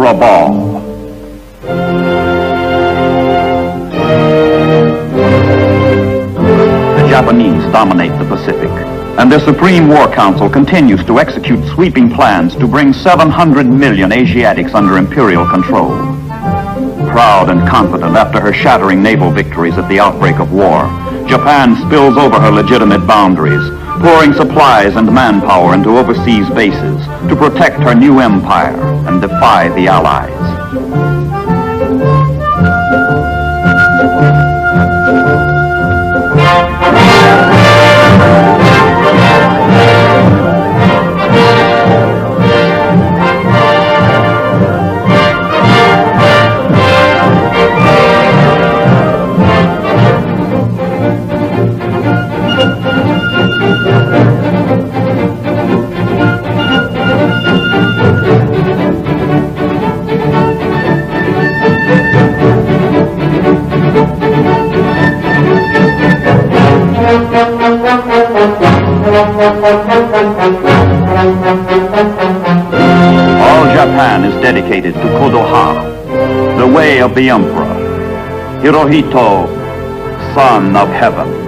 Rabaul. The Japanese dominate the Pacific, and their Supreme War Council continues to execute sweeping plans to bring 700 million Asiatics under imperial control. Proud and confident after her shattering naval victories at the outbreak of war, Japan spills over her legitimate boundaries, pouring supplies and manpower into overseas bases to protect her new empire and defy the Allies. All Japan is dedicated to Kodoha, the way of the Emperor, Hirohito, son of heaven.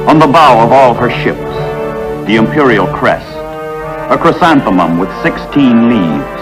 On the bow of all her ships, the imperial crest, a chrysanthemum with 16 leaves.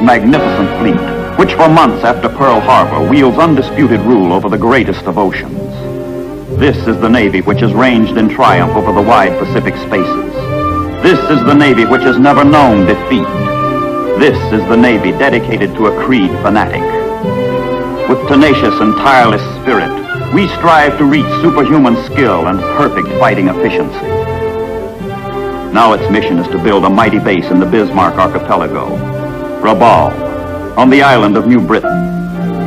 Magnificent fleet, which for months after Pearl Harbor wields undisputed rule over the greatest of oceans. This is the Navy which has ranged in triumph over the wide Pacific spaces. This is the Navy which has never known defeat. This is the Navy dedicated to a creed fanatic. With tenacious and tireless spirit, we strive to reach superhuman skill and perfect fighting efficiency. Now its mission is to build a mighty base in the Bismarck Archipelago, Rabaul, on the island of New Britain.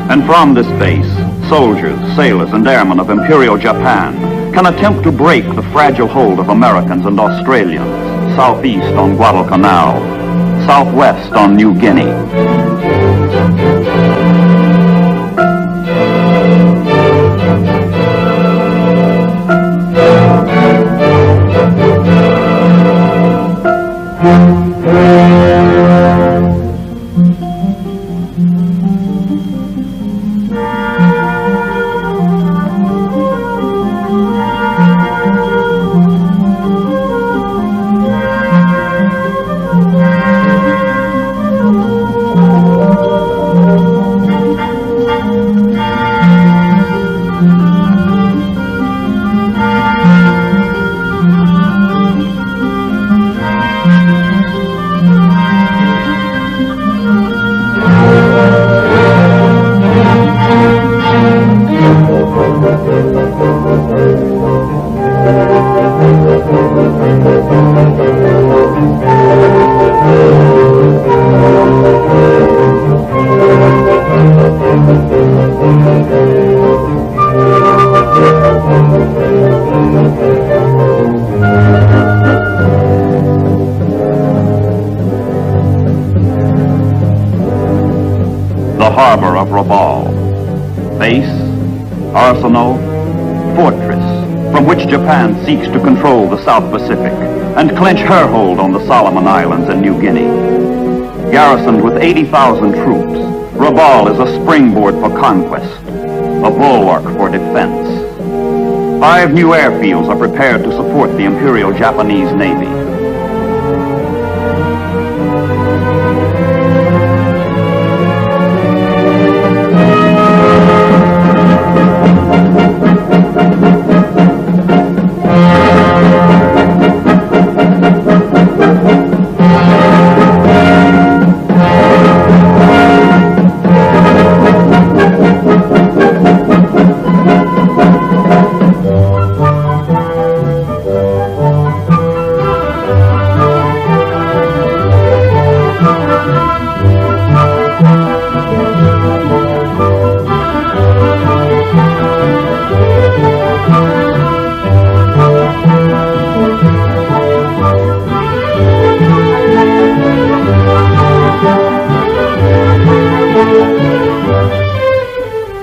And from this base, soldiers, sailors, and airmen of Imperial Japan can attempt to break the fragile hold of Americans and Australians, southeast on Guadalcanal, southwest on New Guinea. harbor of Rabaul. Base, arsenal, fortress, from which Japan seeks to control the South Pacific and clinch her hold on the Solomon Islands and New Guinea. Garrisoned with 80,000 troops, Rabaul is a springboard for conquest, a bulwark for defense. 5 new airfields are prepared to support the Imperial Japanese Navy.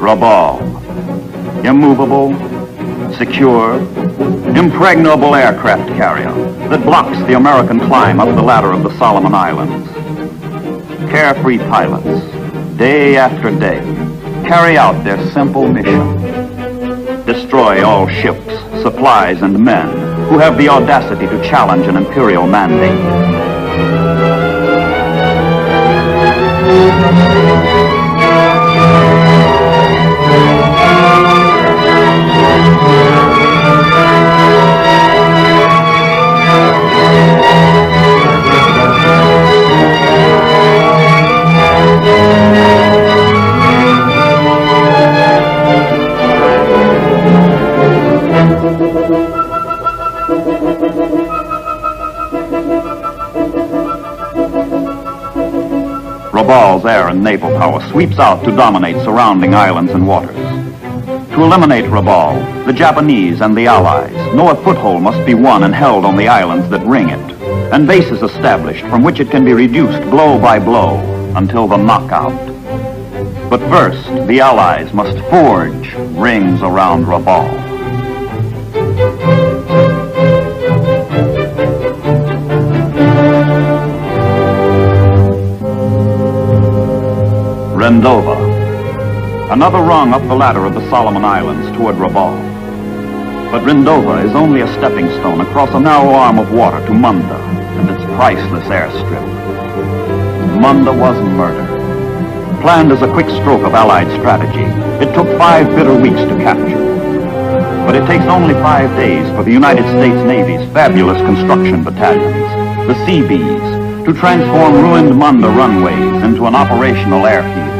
Rabaul, immovable, secure, impregnable aircraft carrier that blocks the American climb up the ladder of the Solomon Islands. Carefree pilots, day after day, carry out their simple mission. Destroy all ships, supplies, and men who have the audacity to challenge an imperial mandate. Rabaul's air and naval power sweeps out to dominate surrounding islands and waters. To eliminate Rabaul, the Japanese and the Allies know a foothold must be won and held on the islands that ring it, and bases established from which it can be reduced blow by blow until the knockout. But first, the Allies must forge rings around Rabaul. Rendova, another rung up the ladder of the Solomon Islands toward Rabaul. But Rendova is only a stepping stone across a narrow arm of water to Munda and its priceless airstrip. Munda was murder. Planned as a quick stroke of Allied strategy, it took 5 bitter weeks to capture. But it takes only 5 days for the United States Navy's fabulous construction battalions, the Seabees, to transform ruined Munda runways into an operational airfield.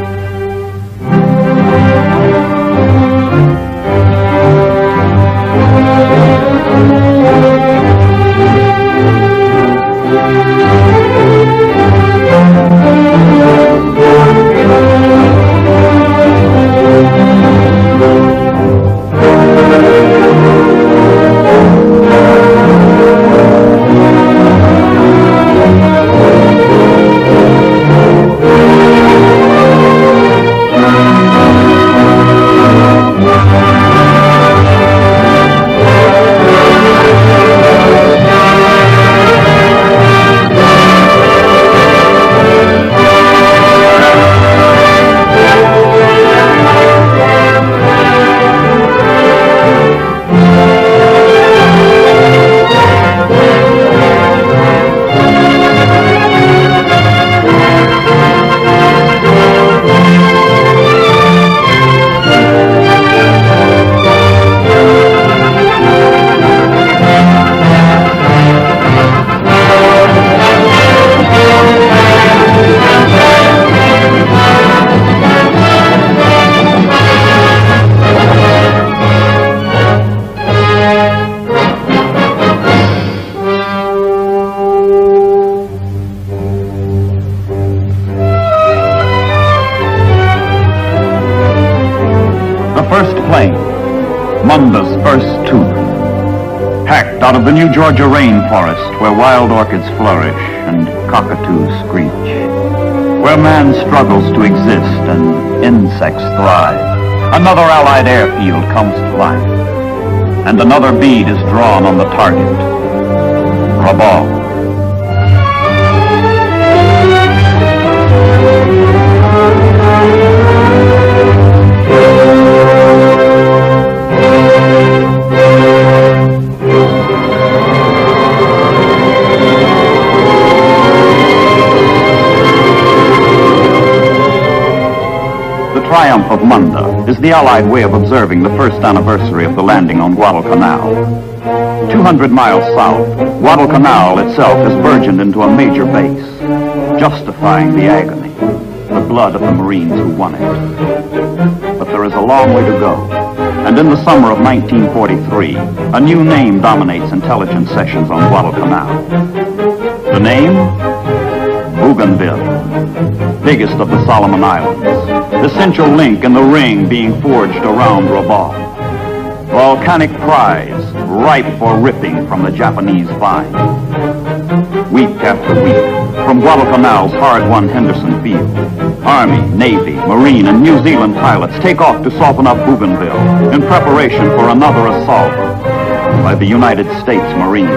Munda's first tooth, hacked out of the New Georgia rainforest where wild orchids flourish and cockatoos screech, where man struggles to exist and insects thrive. Another Allied airfield comes to life, and another bead is drawn on the target, Rabaul. triumph of Munda is the Allied way of observing the first anniversary of the landing on Guadalcanal. 200 miles south, Guadalcanal itself has burgeoned into a major base, justifying the agony, the blood of the Marines who won it. But there is a long way to go, and in the summer of 1943, a new name dominates intelligence sessions on Guadalcanal. The name? Bougainville, biggest of the Solomon Islands, essential link in the ring being forged around Rabaul. Volcanic prize, ripe for ripping from the Japanese vine. Week after week, from Guadalcanal's hard-won Henderson Field, Army, Navy, Marine, and New Zealand pilots take off to soften up Bougainville in preparation for another assault by the United States Marines.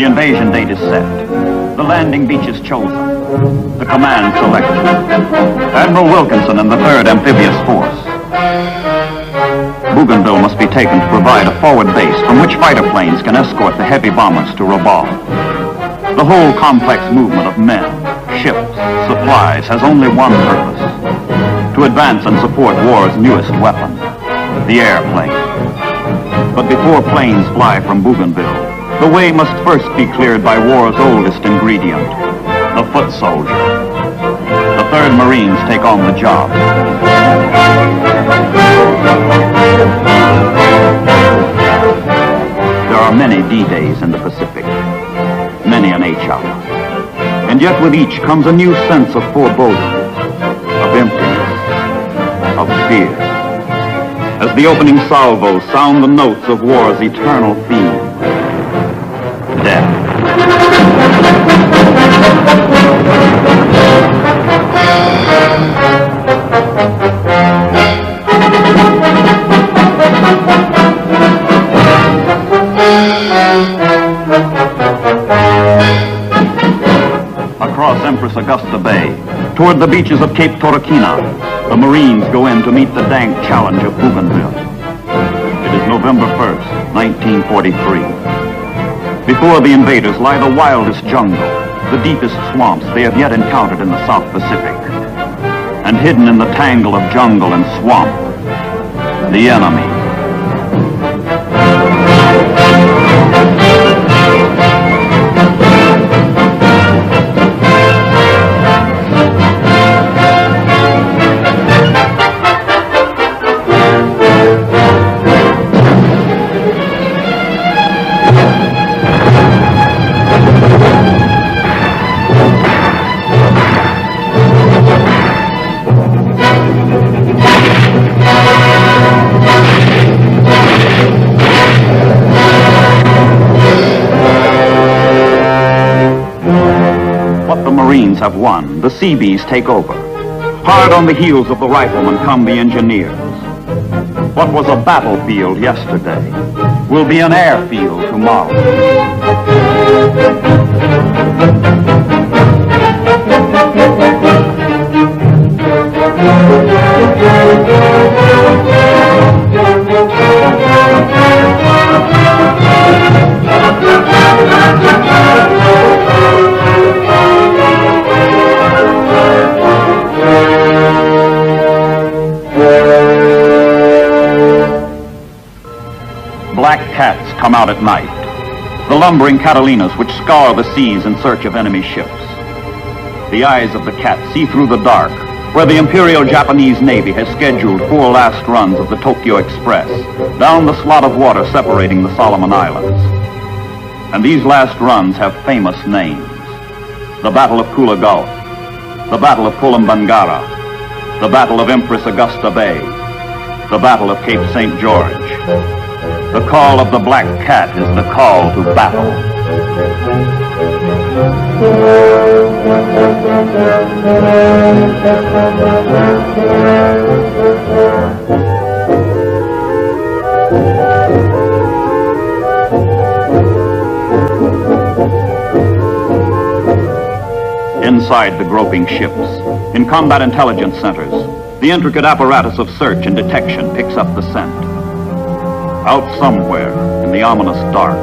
The invasion date is set. The landing beach is chosen. The command selected. Admiral Wilkinson and the 3rd Amphibious Force. Bougainville must be taken to provide a forward base from which fighter planes can escort the heavy bombers to Rabaul. The whole complex movement of men, ships, supplies has only one purpose: to advance and support war's newest weapon, the airplane. But before planes fly from Bougainville, the way must first be cleared by war's oldest ingredient, the foot soldier. The 3rd Marines take on the job. There are many D-days in the Pacific, many an H-hour. And yet with each comes a new sense of foreboding, of emptiness, of fear. As the opening salvos sound the notes of war's eternal theme, death. Across Empress Augusta Bay, toward the beaches of Cape Torquina, the Marines go in to meet the dank challenge of Bougainville. It is November 1st, 1943. Before the invaders lie the wildest jungle, the deepest swamps they have yet encountered in the South Pacific. And hidden in the tangle of jungle and swamp, the enemy. Marines have won, the Seabees take over. Hard on the heels of the riflemen come the engineers. What was a battlefield yesterday will be an airfield tomorrow. come out at night. The lumbering Catalinas which scour the seas in search of enemy ships. The eyes of the cat see through the dark, where the Imperial Japanese Navy has scheduled 4 last runs of the Tokyo Express down the slot of water separating the Solomon Islands. And these last runs have famous names. The Battle of Kula Gulf, the Battle of Kolombangara, the Battle of Empress Augusta Bay, the Battle of Cape St. George. The call of the Black Cat is the call to battle. Inside the groping ships, in combat intelligence centers, the intricate apparatus of search and detection picks up the scent. Out somewhere in the ominous dark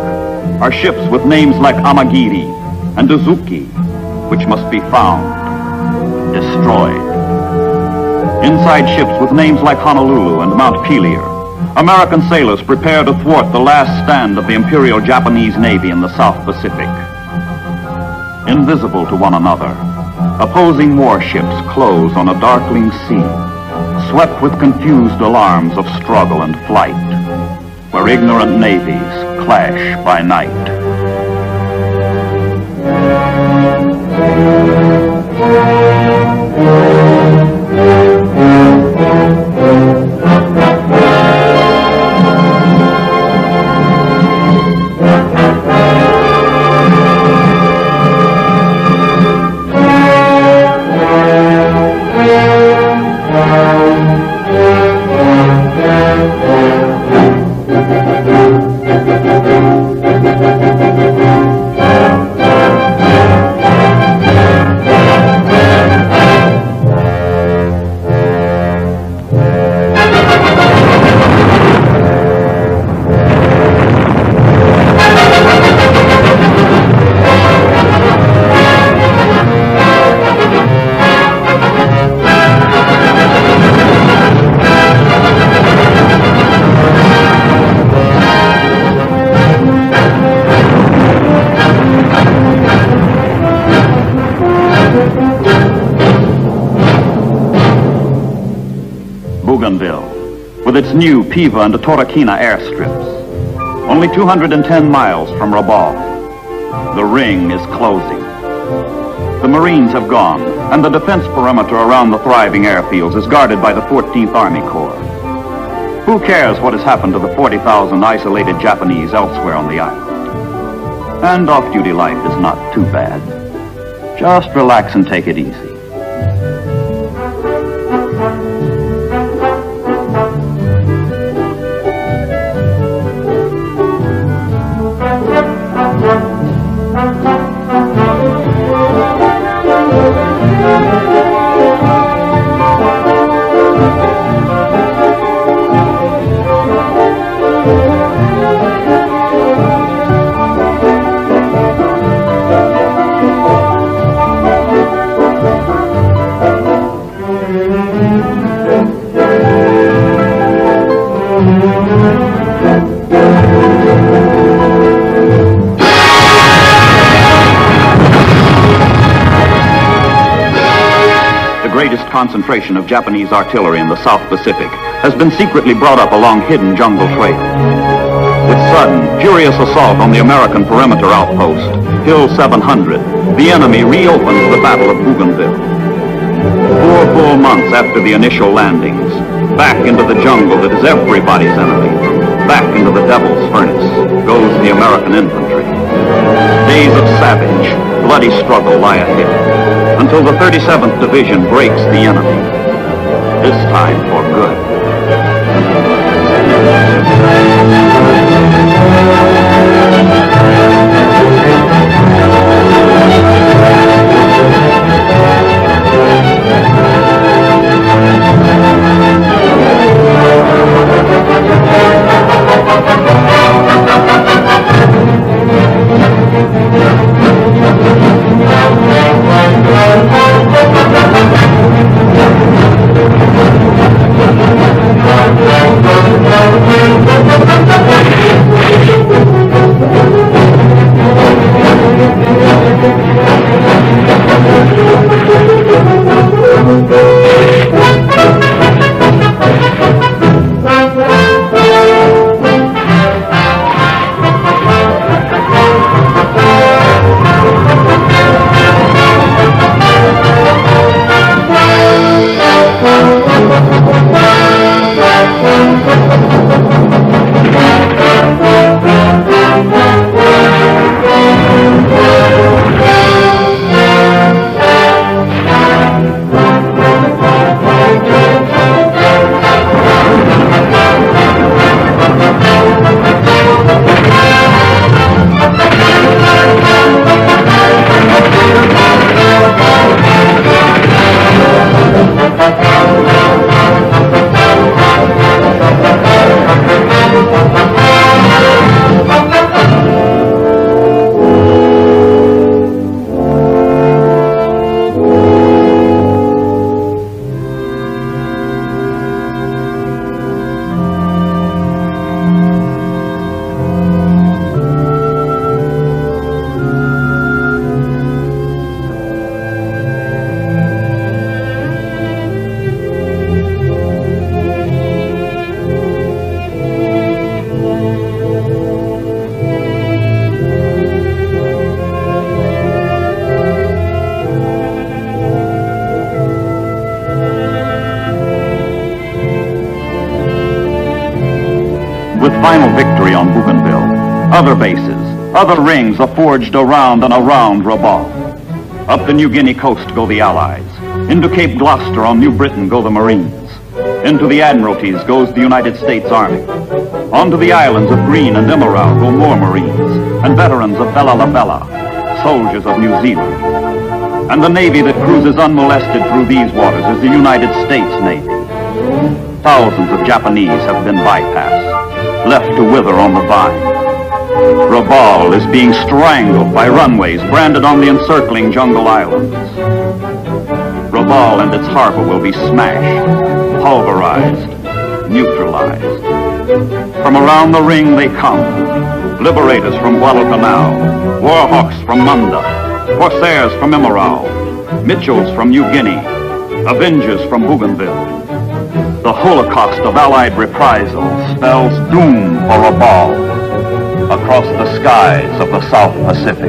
are ships with names like Amagiri and Uzuki, which must be found, destroyed. Inside ships with names like Honolulu and Mount Pelier, American sailors prepare to thwart the last stand of the Imperial Japanese Navy in the South Pacific. Invisible to one another, opposing warships close on a darkling sea, swept with confused alarms of struggle and flight, where ignorant navies clash by night. Bougainville, with its new Piva and Torquemada airstrips. Only 210 miles from Rabaul. The ring is closing. The Marines have gone, and the defense perimeter around the thriving airfields is guarded by the 14th Army Corps. Who cares what has happened to the 40,000 isolated Japanese elsewhere on the island? And off-duty life is not too bad. Just relax and take it easy. The greatest concentration of Japanese artillery in the South Pacific has been secretly brought up along hidden jungle trails. With sudden, furious assault on the American perimeter outpost, Hill 700, the enemy reopens the Battle of Bougainville. 4 full months after the initial landings, back into the jungle that is everybody's enemy, back into the devil's furnace, goes the American infantry. Days of savage, bloody struggle lie ahead, until the 37th Division breaks the enemy, this time for good. Final victory on Bougainville. Other bases, other rings are forged around and around Rabaul. Up the New Guinea coast go the Allies. Into Cape Gloucester on New Britain go the Marines. Into the Admiralties goes the United States Army. Onto the islands of Green and Emerald go more Marines, and veterans of Bella La Bella, soldiers of New Zealand. And the Navy that cruises unmolested through these waters is the United States Navy. Thousands of Japanese have been bypassed, left to wither on the vine. Rabaul is being strangled by runways branded on the encircling jungle islands. Rabaul and its harbor will be smashed, pulverized, neutralized. From around the ring they come, liberators from Guadalcanal, warhawks from Munda, corsairs from Emerald, Mitchells from New Guinea, avengers from Bougainville. The Holocaust of Allied reprisal spells doom for Rabaul across the skies of the South Pacific.